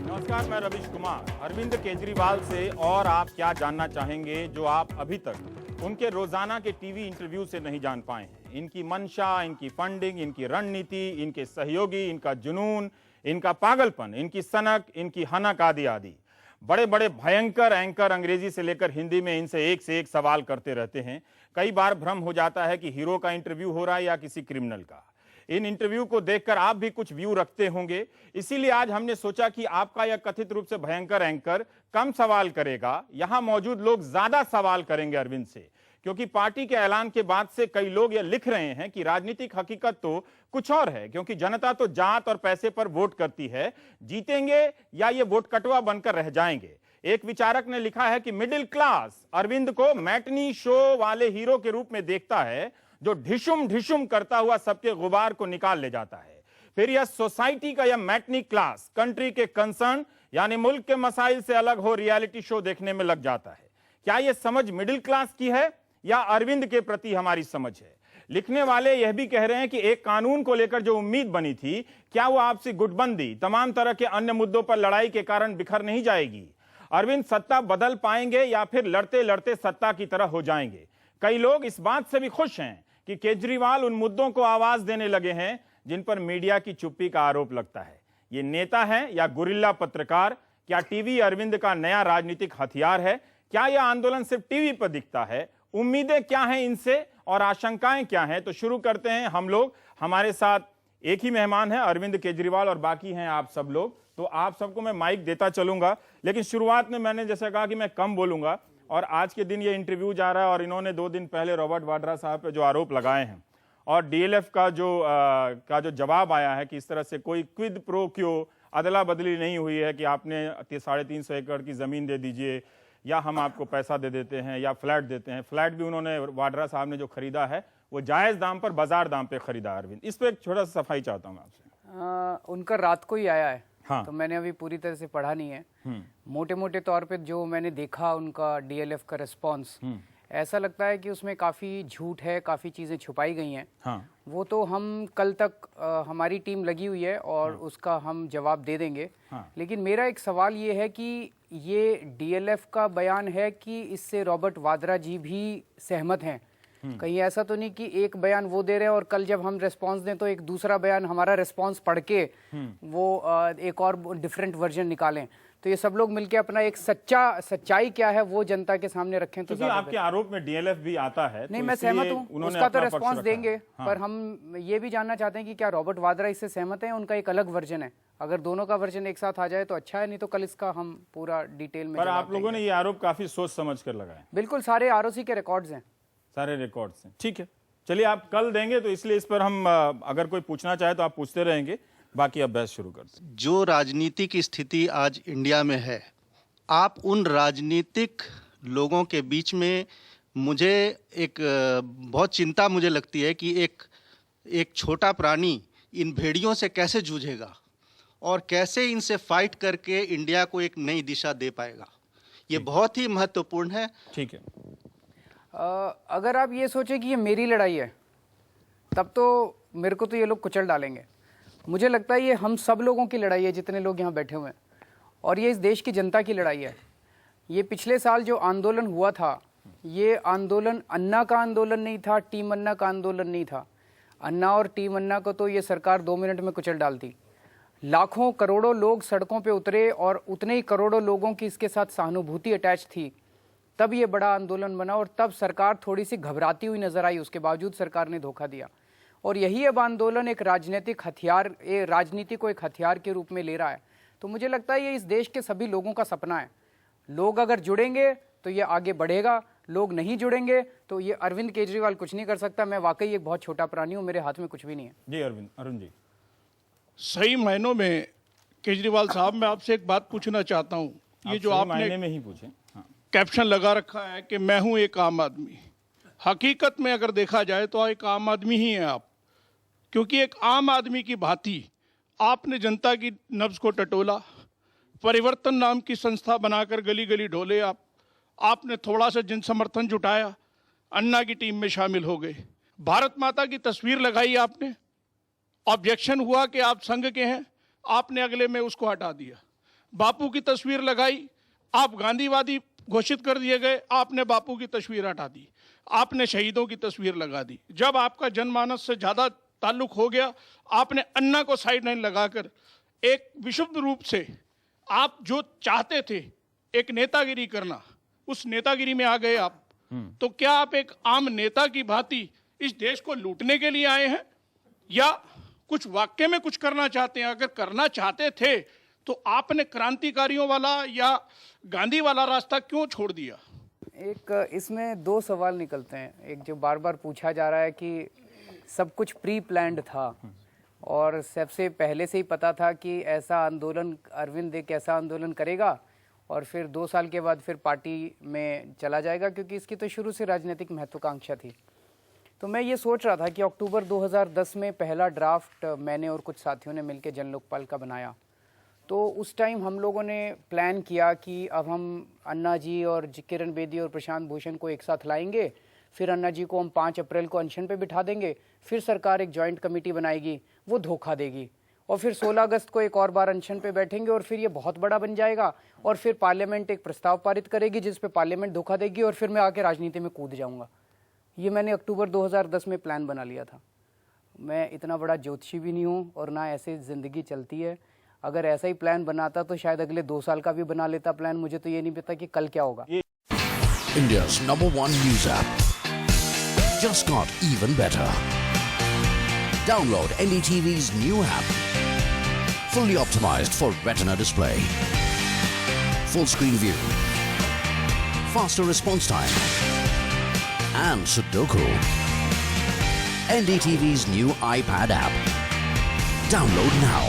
नमस्कार, मैं रवीश कुमार। अरविंद केजरीवाल से और आप क्या जानना चाहेंगे जो आप अभी तक उनके रोजाना के टीवी इंटरव्यू से नहीं जान पाए हैं? इनकी मंशा, इनकी फंडिंग, इनकी रणनीति, इनके सहयोगी, इनका जुनून, इनका पागलपन, इनकी सनक, इनकी हनक आदि आदि। बड़े बड़े भयंकर एंकर अंग्रेजी से लेकर हिंदी में इनसे एक से एक सवाल करते रहते हैं। कई बार भ्रम हो जाता है कि हीरो का इंटरव्यू हो रहा है या किसी क्रिमिनल का। इन इंटरव्यू को देखकर आप भी कुछ व्यू रखते होंगे, इसीलिए आज हमने सोचा कि आपका यह कथित रूप से भयंकर एंकर कम सवाल करेगा, यहां मौजूद लोग ज्यादा सवाल करेंगे अरविंद से, क्योंकि पार्टी के ऐलान के बाद से कई लोग यह लिख रहे हैं कि राजनीतिक हकीकत तो कुछ और है, क्योंकि जनता तो जात और पैसे पर वोट करती है, जीतेंगे या ये वोट कटवा बनकर रह जाएंगे। एक विचारक ने लिखा है कि मिडिल क्लास अरविंद को मैटनी शो वाले हीरो के रूप में देखता है, जो ढिशुम ढिशुम करता हुआ सबके गुबार को निकाल ले जाता है। फिर यह सोसाइटी का यह मैटनी क्लास कंट्री के कंसर्न यानी मुल्क के मसाइल से अलग हो रियलिटी शो देखने में लग जाता है। क्या यह समझ मिडिल क्लास की है या अरविंद के प्रति हमारी समझ है? लिखने वाले यह भी कह रहे हैं कि एक कानून को लेकर जो उम्मीद बनी थी, क्या वो आपसी गुटबंदी, तमाम तरह के अन्य मुद्दों पर लड़ाई के कारण बिखर नहीं जाएगी? अरविंद सत्ता बदल पाएंगे या फिर लड़ते लड़ते सत्ता की तरह हो जाएंगे? कई लोग इस बात से भी खुश हैं कि केजरीवाल उन मुद्दों को आवाज देने लगे हैं जिन पर मीडिया की चुप्पी का आरोप लगता है। ये नेता है या गुरिल्ला पत्रकार? क्या टीवी अरविंद का नया राजनीतिक हथियार है? क्या यह आंदोलन सिर्फ टीवी पर दिखता है? उम्मीदें क्या हैं इनसे और आशंकाएं क्या हैं? तो शुरू करते हैं हम लोग। हमारे साथ एक ही मेहमान है, अरविंद केजरीवाल, और बाकी हैं आप सब लोग। तो आप सबको मैं माइक देता चलूंगा, लेकिन शुरुआत में मैंने जैसे कहा कि मैं कम बोलूंगा, और आज के दिन ये इंटरव्यू जा रहा है और इन्होंने 2 दिन पहले रॉबर्ट वाड्रा साहब पे जो आरोप लगाए हैं और डीएलएफ का जो जवाब आया है कि इस तरह से कोई क्विड प्रो क्यो अदला बदली नहीं हुई है कि आपने 350 एकड़ की जमीन दे दीजिए या हम आपको पैसा दे देते हैं या फ्लैट देते हैं। फ्लैट भी उन्होंने वाड्रा साहब ने जो खरीदा है वो जायज दाम पर, बाजार दाम पे खरीदा। अरविंद, इस पर एक छोटा सा सफाई चाहता हूँ आपसे। उनका रात को ही आया है। हाँ। तो मैंने अभी पूरी तरह से पढ़ा नहीं है। मोटे मोटे तौर पे जो मैंने देखा उनका डीएलएफ का रिस्पांस, ऐसा लगता है कि उसमें काफ़ी झूठ है, काफ़ी चीज़ें छुपाई गई हैं। हाँ। वो तो हम कल तक हमारी टीम लगी हुई है और उसका हम जवाब दे देंगे। हाँ। लेकिन मेरा एक सवाल ये है कि ये डीएलएफ का बयान है कि इससे रॉबर्ट वाड्रा जी भी सहमत हैं? कहीं ऐसा तो नहीं कि एक बयान वो दे रहे हैं और कल जब हम रिस्पांस दें तो एक दूसरा बयान हमारा रिस्पांस पढ़ के वो एक और डिफरेंट वर्जन निकालें? तो ये सब लोग मिलके अपना एक सच्चाई क्या है वो जनता के सामने रखें तो क्योंकि आपके आरोप में डीएलएफ भी आता है। नहीं, तो मैं सहमत हूँ, उसका तो रिस्पांस देंगे। हाँ। पर हम ये भी जानना चाहते हैं कि क्या रॉबर्ट वाड्रा इससे सहमत है? उनका एक अलग वर्जन है। अगर दोनों का वर्जन एक साथ आ जाए तो अच्छा है, नहीं तो कल इसका हम पूरा डिटेल में। पर आप लोगों ने ये आरोप काफी सोच समझ कर लगाए। बिल्कुल, सारे आरओसी के रिकॉर्ड्स हैं। सारे रिकॉर्ड्स हैं, ठीक है। चलिए, आप कल देंगे तो इसलिए इस पर हम अगर कोई पूछना चाहे तो आप पूछते रहेंगे, बाकी अब बहस शुरू करते हैं। जो राजनीतिक स्थिति आज इंडिया में है, आप उन राजनीतिक लोगों के बीच में मुझे एक बहुत चिंता मुझे लगती है कि एक छोटा प्राणी इन भेड़ियों से कैसे जूझेगा और कैसे इनसे फाइट करके इंडिया को एक नई दिशा दे पाएगा। ये बहुत ही महत्वपूर्ण है। ठीक है। अगर आप ये सोचें कि ये मेरी लड़ाई है, तब तो मेरे को तो ये लोग कुचल डालेंगे। मुझे लगता है ये हम सब लोगों की लड़ाई है, जितने लोग यहाँ बैठे हुए हैं, और ये इस देश की जनता की लड़ाई है। ये पिछले साल जो आंदोलन हुआ था, ये आंदोलन अन्ना का आंदोलन नहीं था, टीम अन्ना का आंदोलन नहीं था। अन्ना और टीम अन्ना को तो ये सरकार 2 मिनट में कुचल डालती। लाखों करोड़ों लोग सड़कों पे उतरे और उतने ही करोड़ों लोगों की इसके साथ सहानुभूति अटैच थी, तब ये बड़ा आंदोलन बना और तब सरकार थोड़ी सी घबराती हुई नजर आई। उसके बावजूद सरकार ने धोखा दिया, और यही अब आंदोलन एक राजनीतिक हथियार, राजनीति को एक हथियार के रूप में ले रहा है। तो मुझे लगता है ये इस देश के सभी लोगों का सपना है। लोग अगर जुड़ेंगे तो ये आगे बढ़ेगा, लोग नहीं जुड़ेंगे तो ये अरविंद केजरीवाल कुछ नहीं कर सकता। मैं वाकई एक बहुत छोटा प्राणी हूँ, मेरे हाथ में कुछ भी नहीं है। जी अरुण जी, सही मायनों में केजरीवाल साहब, मैं आपसे एक बात पूछना चाहता हूँ। ये जो आपने मायने में ही पूछे, हाँ। कैप्शन लगा रखा है कि मैं हूं एक आम आदमी, हकीकत में अगर देखा जाए तो एक आम आदमी ही हैं आप, क्योंकि एक आम आदमी की भांति आपने जनता की नब्ज को टटोला, परिवर्तन नाम की संस्था बनाकर गली गली ढोले आपने थोड़ा सा जन समर्थन जुटाया, अन्ना की टीम में शामिल हो गए, भारत माता की तस्वीर लगाई आपने, ऑब्जेक्शन हुआ कि आप संघ के हैं, आपने अगले में उसको हटा दिया। बापू की तस्वीर लगाई, आप गांधीवादी घोषित कर दिए गए, आपने बापू की तस्वीर हटा दी, आपने शहीदों की तस्वीर लगा दी। जब आपका जनमानस से ज्यादा ताल्लुक हो गया, आपने अन्ना को साइड लाइन लगाकर एक विशुद्ध रूप से आप जो चाहते थे एक नेतागिरी करना, उस नेतागिरी में आ गए आप। तो क्या आप एक आम नेता की भांति इस देश को लूटने के लिए आए हैं या कुछ वाकई में कुछ करना चाहते हैं? अगर करना चाहते थे तो आपने क्रांतिकारियों वाला या गांधी वाला रास्ता क्यों छोड़ दिया? एक इसमें दो सवाल निकलते हैं। एक जो बार बार पूछा जा रहा है कि सब कुछ प्री प्लान्ड था और सबसे पहले से ही पता था कि ऐसा आंदोलन अरविंद एक ऐसा आंदोलन करेगा और फिर 2 साल के बाद फिर पार्टी में चला जाएगा, क्योंकि इसकी तो शुरू से राजनीतिक महत्वाकांक्षा थी। तो मैं ये सोच रहा था कि अक्टूबर 2010 में पहला ड्राफ्ट मैंने और कुछ साथियों ने मिलकर जन लोकपाल का बनाया। तो उस टाइम हम लोगों ने प्लान किया कि अब हम अन्ना जी और किरण बेदी और प्रशांत भूषण को एक साथ लाएंगे, फिर अन्ना जी को हम 5 अप्रैल को अनशन पे बिठा देंगे, फिर सरकार एक जॉइंट कमेटी बनाएगी, वो धोखा देगी, और फिर 16 अगस्त को एक और बार अनशन पे बैठेंगे और फिर ये बहुत बड़ा बन जाएगा और फिर पार्लियामेंट एक प्रस्ताव पारित करेगी जिस पे पार्लियामेंट धोखा देगी और फिर मैं आके राजनीति में कूद जाऊंगा। ये मैंने अक्टूबर 2010 में प्लान बना लिया था। मैं इतना बड़ा ज्योतिषी भी नहीं हूँ और ना ऐसे ज़िंदगी चलती है। अगर ऐसा ही प्लान बनाता तो शायद अगले 2 साल का भी बना लेता प्लान। मुझे तो ये नहीं पता कि कल क्या होगा। India's #1 news app just got even better. Download NDTV's new app. Fully optimized for retina display. Full screen view. Faster response time. And Sudoku. NDTV's new iPad app. Download now.